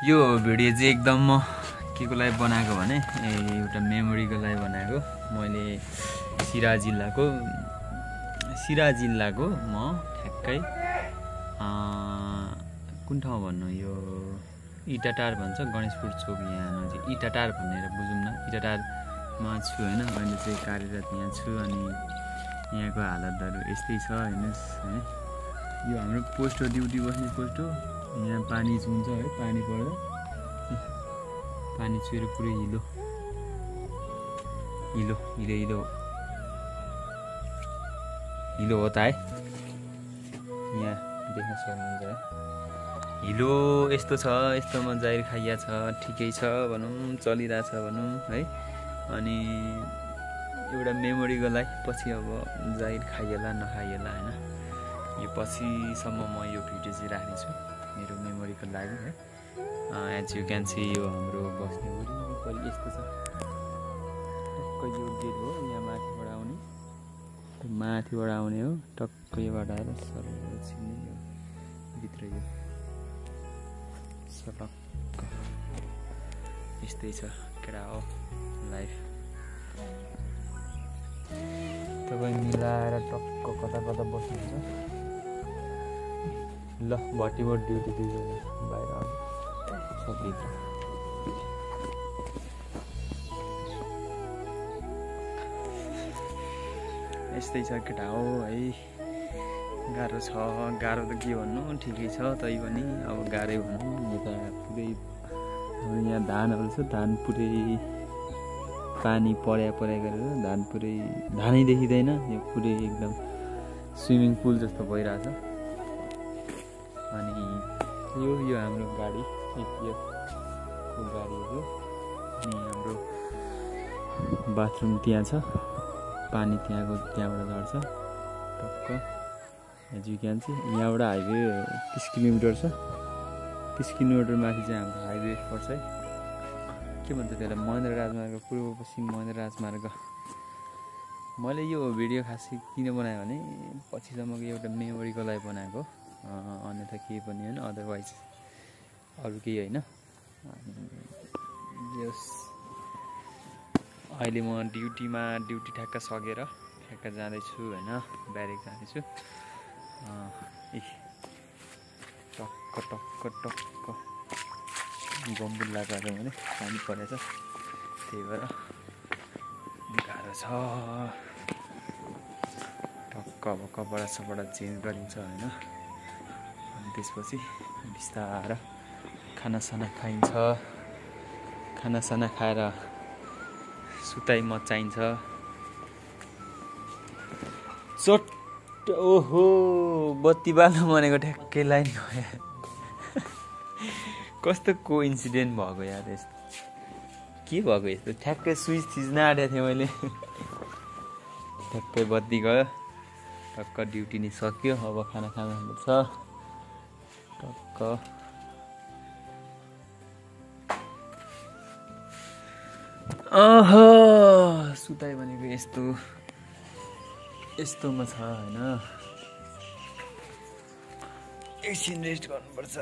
यो भिडियो चाहिँ एकदम म के को लागि बनाएको भने एउटा मेमोरीको लागि बनाएको। मैले सिरा जिल्लाको म ठ्याक्कै कुन ठाउँ भन्नु, यो इटाटार भन्छ, गणेशपुर चोक यहाँ नजिक इटाटार भनेर बुझौँ न, इटाटारमा छु होइन। अहिले चाहिँ कार्यरत यहाँ छु अनि यहाँको हालतहरू यस्तै छ हेर्नुहोस् है। यो हाम्रो पोस्ट हो, ड्युटी बस्ने पोस्ट हो। यहाँ पानी चुन्छ है, पानी पर्दा पानी चुहेर पुरै हिलो हो त है। यहाँ देख्न सक्नुहुन्छ है, हिलो यस्तो छ, यस्तोमा जाहिर खाइया छ, ठिकै छ भनौँ, चलिरहेछ भनौँ है। अनि एउटा मेमोरीको लागि पछि अब जाहिर खाइएला नखाइएला होइन। यो पछिसम्म म यो भिडियो चाहिँ राख्नेछु मेरो मेमोरीको लागि है। एज यु क्यान सी यो हाम्रो बस्ने वरिपरि यस्तो छ। टक्क यो गेट हो, यहाँ माथिबाट आउने हो। टक्क योबाट आएर सरल छिर्ने यो भित्र यो सटक्क यस्तै छ केटा हो लाइफ। तपाईँ मिलाएर टक्क कता बस्नुहुन्छ। ल भट्टीबाट ड्युटी दिँदैन बाहिर आउनु सबभित्र। यस्तै छ केटा हो है। गाह्रो छ, गाह्रो त के भन्नु, ठिकै छ तैपनि अब गाह्रै भनौँ। यता पुरै हाम्रो यहाँ धानहरू छ, धान पुरै पानी पर्या गरेर धान पुरै धानै देखिँदैन। यो पुरै एकदम स्विमिङ पुल जस्तो भइरहेछ। अनि यो हाम्रो गाडी एपिएफको गाडी हो। अनि हाम्रो बाथरुम त्यहाँ छ, पानी त्यहाँबाट झर्छ टक्क। एज यु क्यान सी यहाँबाट हाइवे 30 किलोमिटर छ। 30 किलोमिटर माथि चाहिँ हाम्रो हाइवे पर्छ है। के भन्छ त्यसलाई, महेन्द्र राजमार्ग, पूर्व पश्चिम महेन्द्र राजमार्ग। मैले यो भिडियो खासै किन बनाएँ भने पछिसम्मको एउटा मेमोरीको लागि बनाएको, अन्यथा केही पनि होइन, अदरवाइज अरू केही होइन। यस अहिले म ड्युटी ठ्याक्क सकेर ठ्याक्क जाँदैछु होइन, ब्यारेक जाँदैछु। टक्क गम्बुल्ला गऱ्यो भने पानी परेछ, त्यही भएर गाह्रो छ। टक्क अब कपडा चेन्ज गरिन्छ होइन। अनि त्यसपछि बिस्तार खानासाना खाइन्छ। खानासाना खाएर सुताइ मचाइन्छ। ओहो बत्ती बाल्नु भनेको ठ्याक्कै लाइन भयो। कस्तो कोइन्सिडेन्ट भएको यार, यस्तो के भएको यस्तो। ठ्याक्कै स्विच थिच्न आँटेको थिएँ मैले, ठ्याक्कै बत्ती गयो। टक्क ड्युटी नि सक्यो, अब खाना खानुपर्छ टक्क। सुताइ भनेको यस्तोमा छ होइन। एकछिन रेस्ट गर्नुपर्छ।